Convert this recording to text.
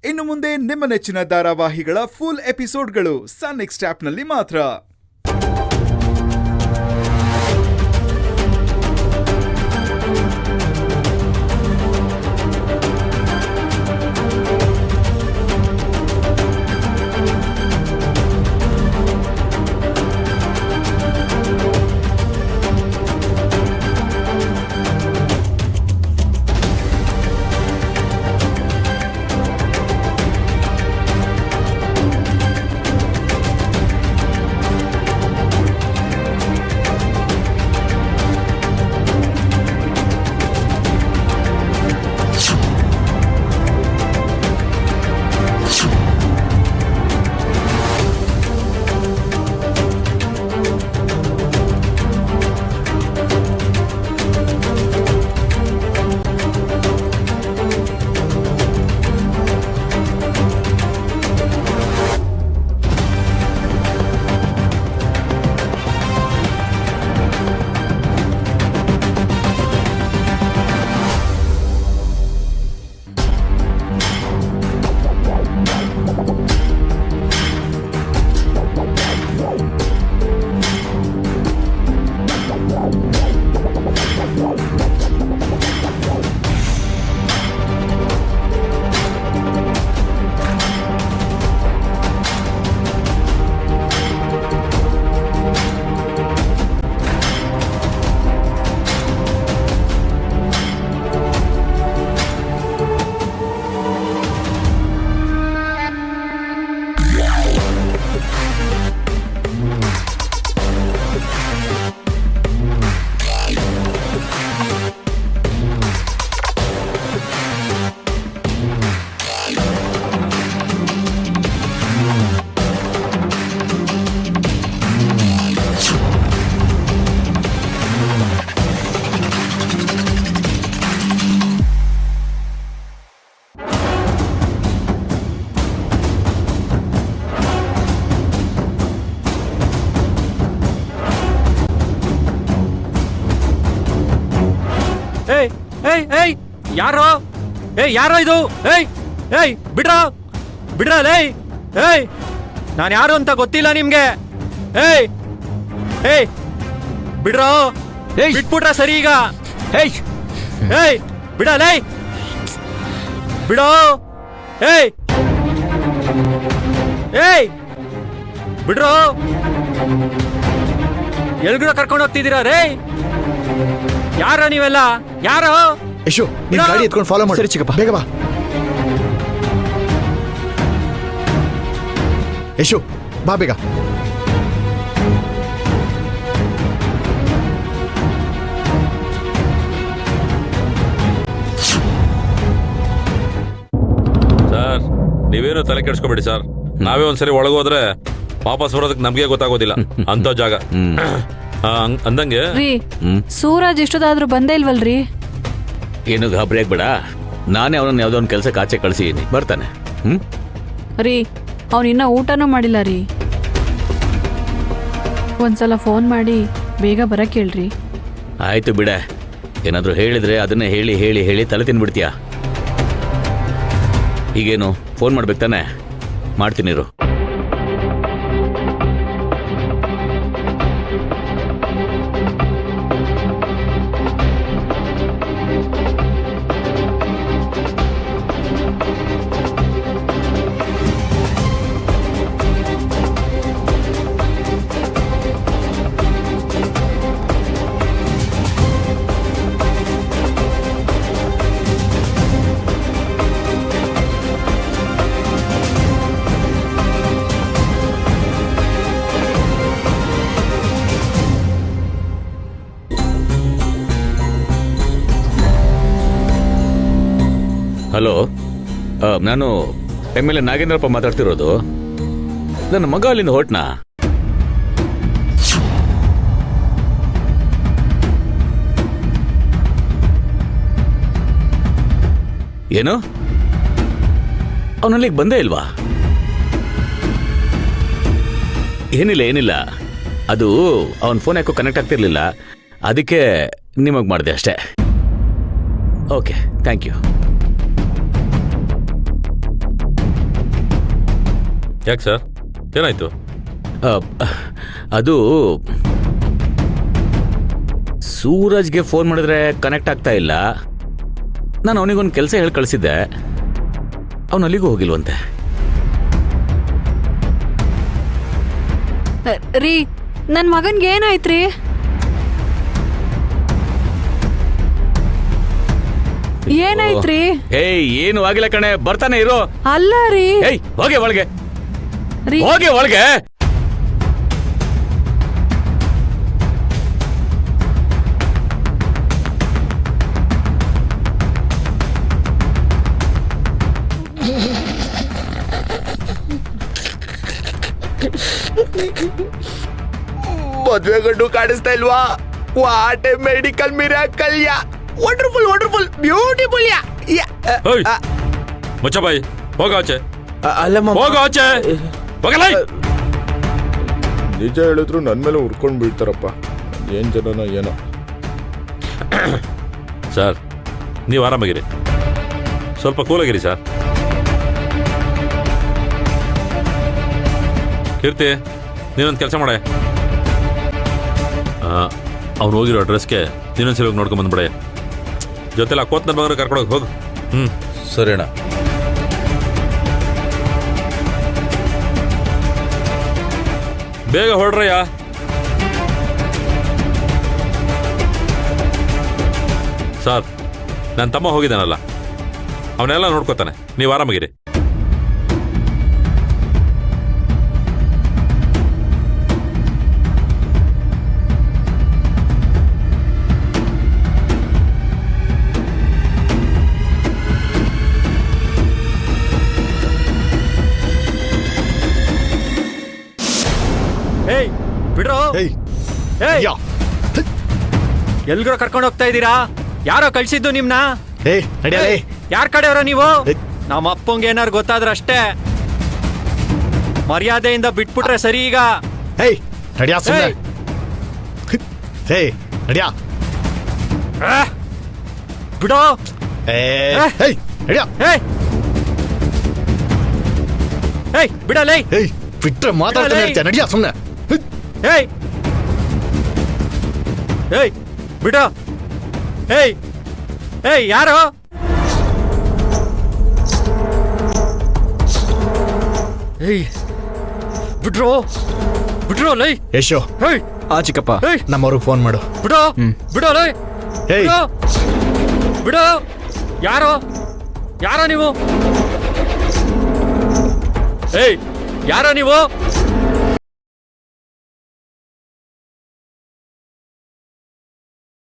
ಇನ್ನು ಮುಂದೆ ನಿಮ್ಮ ನೆಚ್ಚಿನ ಧಾರಾವಾಹಿಗಳ ಫುಲ್ ಎಪಿಸೋಡ್ಗಳು ಸನ್ ನೆಕ್ಸ್ಟ್ ಆಪ್ನಲ್ಲಿ ಮಾತ್ರ. ಯಾರೋ ಯಾರೋ ಇದು ಬಿಡ್ರಲೇ ನಾನು ಯಾರು ಅಂತ ಗೊತ್ತಿಲ್ಲ ನಿಮ್ಗೆ ಬಿಡ್ರೋ ಬಿಟ್ಬಿಟ್ರ ಸರಿ ಈಗ ಬಿಡಲೇ ಬಿಡೋ ಬಿಡ್ರೋ ಎಲ್ಗೂ ಕರ್ಕೊಂಡು ಹೋಗ್ತಿದ್ದೀರಾ ರೇ ಯಾರೋ ನೀವೆಲ್ಲ ಯಾರೋ ಯಶು ನೀನ್ ಗಾಡಿ ಎತ್ಕೊಂಡು ಫಾಲೋ ಮಾಡಿ. ಸರಿ ಚಿಕ್ಕಪ್ಪ ಬೇಗ ಬಾ. ಯಶು ಬಾ ಬೇಗ. ಸರ್ ನೀವೇನು ತಲೆ ಕೆಡ್ಸ್ಕೊಬೇಡಿ ಸರ್. ನಾವೇ ಒಂದ್ಸರಿ ಒಳಗೋದ್ರೆ ವಾಪಸ್ ಬರೋದಕ್ಕೆ ನಮ್ಗೆ ಗೊತ್ತಾಗೋದಿಲ್ಲ ಅಂತ ಜಾಗ. ಅಂದಂಗೆ ಸೂರಜ್ ಇಷ್ಟದಾದ್ರೂ ಬಂದೇ ಇಲ್ವಲ್ರಿ? ಏನು ಗಾಬರಿ ಆಗ್ಬೇಡ, ನಾನೇ ಅವನನ್ನ ಯಾವ್ದೋ ಒಂದು ಕೆಲಸ ಆಚೆ ಕಳಿಸಿದೀನಿ, ಬರ್ತಾನೆ. ರೀ ಅವನಿನ್ನ ಊಟನೂ ಮಾಡಿಲ್ಲ ರೀ. ಒಂದ್ಸಲ ಫೋನ್ ಮಾಡಿ ಬೇಗ ಬರಕ್ ಹೇಳ್ರಿ. ಆಯ್ತು ಬಿಡ, ಏನಾದ್ರೂ ಹೇಳಿದ್ರೆ ಅದನ್ನೇ ಹೇಳಿ ಹೇಳಿ ಹೇಳಿ ತಲೆ ತಿನ್ಬಿಡ್ತೀಯ. ಈಗೇನು ಫೋನ್ ಮಾಡ್ಬೇಕು ತಾನೆ? ಮಾಡ್ತೀನಿರು. ಹಲೋ, ನಾನು MLA ನಾಗೇಂದ್ರಪ್ಪ ಮಾತಾಡ್ತಿರೋದು. ನನ್ನ ಮಗ ಅಲ್ಲಿಂದ ಹೊಟ್ನಾ? ಏನು ಅವನಲ್ಲಿಗೆ ಬಂದೇ ಇಲ್ವಾ? ಏನಿಲ್ಲ, ಅದು ಅವನ ಫೋನ್ ಯಾಕೋ ಕನೆಕ್ಟ್ ಆಗ್ತಿರ್ಲಿಲ್ಲ, ಅದಕ್ಕೆ ನಿಮಗೆ ಮಾಡಿದೆ ಅಷ್ಟೇ. Okay, thank you. ಯಾಕೆ ಸರ್ ಏನಾಯ್ತು? ಆ, ಅದು ಸೂರಜ್ಗೆ ಫೋನ್ ಮಾಡಿದ್ರೆ ಕನೆಕ್ಟ್ ಆಗ್ತಾ ಇಲ್ಲ. ನಾನು ಅವನಿಗೊಂದು ಕೆಲಸ ಹೇಳಿ ಕಳಿಸಿದ್ದೆ, ಅವನು ಅಲ್ಲಿಗೂ ಹೋಗಿಲ್ವಂತೆ. ರೀ ನನ್ ಮಗನ್ಗೆ ಏನಾಯ್ತ್ರಿ? ಏನಾಯ್ತ್ರಿ? ಏಯ್ ಏನು ಆಗಿಲ್ಲ ಕಣೆ, ಬರ್ತಾನೆ ಇರೋ. ಅಲ್ಲ ರೀ. ಏಯ್ ಹೋಗೆ ಒಳಗೆ, ರೀ ಹೋಗೆ ಒಳಗೆ. ಮದ್ವೆ ಗಂಡು ಕಾಣಿಸ್ತಾ ಇಲ್ವಾ? What a medical miracle yeah, wonderful wonderful beautiful yeah. ಓಯ್ ಮುಚ್ಚಬಾಯಿ, ಹೋಗ ಆಚೆ, ಅಲ್ಲ ಹೋಗ ಆಚೆ, ಹೋಗಲ್ಲ. ನಿಜ ಹೇಳಿದ್ರು ನನ್ ಮೇಲೆ ಉರ್ಕೊಂಡ್ ಬೀಳ್ತಾರಪ್ಪ. ಏನ್ ಜನನೋ ಏನೋ. ಸರ್ ನೀವು ಆರಾಮಾಗಿರಿ, ಸ್ವಲ್ಪ ಕೂಲಾಗಿರಿ ಸರ್. ಕೀರ್ತಿ, ನೀನೊಂದು ಕೆಲಸ ಮಾಡೆ, ಅವ್ನು ಹೋಗಿರೋ ಅಡ್ರೆಸ್ಗೆ ನೀನೊಂದ್ಸಲ ಹೋಗಿ ನೋಡ್ಕೊಂಡ್ ಬಂದ್ಬಿಡೆ. ಜೊತೆಲ್ಲ ಕೋತ್ ನನ್ನ ಮಗನ ಕರ್ಕೊಳಕ್ ಹೋಗು. ಸರಿ ಅಣ್ಣ. ಬೇಗ ಹೊರಡ್ರಯ್ಯ. ಸರ್ ನನ್ನ ತಮ್ಮ ಹೋಗಿದ್ದಾನಲ್ಲ, ಅವನ್ನೆಲ್ಲ ನೋಡ್ಕೋತಾನೆ, ನೀವು ಆರಾಮಾಗಿರಿ. ಏಯ್ ಬಿಡ್ರೋ. ಏಯ್ ಏಯ್ ಯಾ. ಎಲ್ಗೂ ಕರ್ಕೊಂಡು ಹೋಗ್ತಾ ಇದ್ದೀರಾ? ಯಾರೋ ಕಳ್ಸಿದ್ದು ನಿಮ್ನ? ಏಯ್ ನಡಿಯಲೇ. ಯಾರ್ ಕಡೆಯವರ ನೀವು? ಏಯ್. ನಮ್ಮ ಅಪ್ಪಂಗೆ ಏನಾರು ಗೊತ್ತಾದ್ರೆ ಅಷ್ಟೇ. ಮರ್ಯಾದೆಯಿಂದ ಬಿಟ್ಬಿಟ್ರೆ ಸರಿ. ಈಗ ಏಯ್ ನಡಿಯಾ ಸುಮ್ಮನೆ. ಏಯ್ ನಡಿಯಾ. ಬಿಡೋ. ಏಯ್ ನಡಿಯಾ. ಏಯ್ ಏಯ್ ಬಿಡಲೇ. ಏಯ್ ಬಿಟ್ರೆ ಮಾತಾಡ್ತಾನೆ ಇರ್ತೀಯ, ನಡಿಯಾ ಸುಮ್ಮನೆ. ಏಯ್ ಏಯ್ ಬಿಡೋ. ಏಯ್ ಏಯ್ ಯಾರು? ಏಯ್ ಬಿಡ್ರೋ, ಬಿಡ್ರೋ ಲೈ. ಯಶೋ, ಏಯ್ ಆ ಚಿಕ್ಕಪ್ಪ ಏಯ್. ನಮ್ಮವ್ರಿಗೆ ಫೋನ್ ಮಾಡು. ಬಿಡೋ, ಬಿಡೋ ಲೈ. ಏಯ್. ಬಿಡೋ, ಬಿಡೋ. ಯಾರೋ ಯಾರೋ ನೀವು? ಏಯ್ ಯಾರೋ ನೀವು?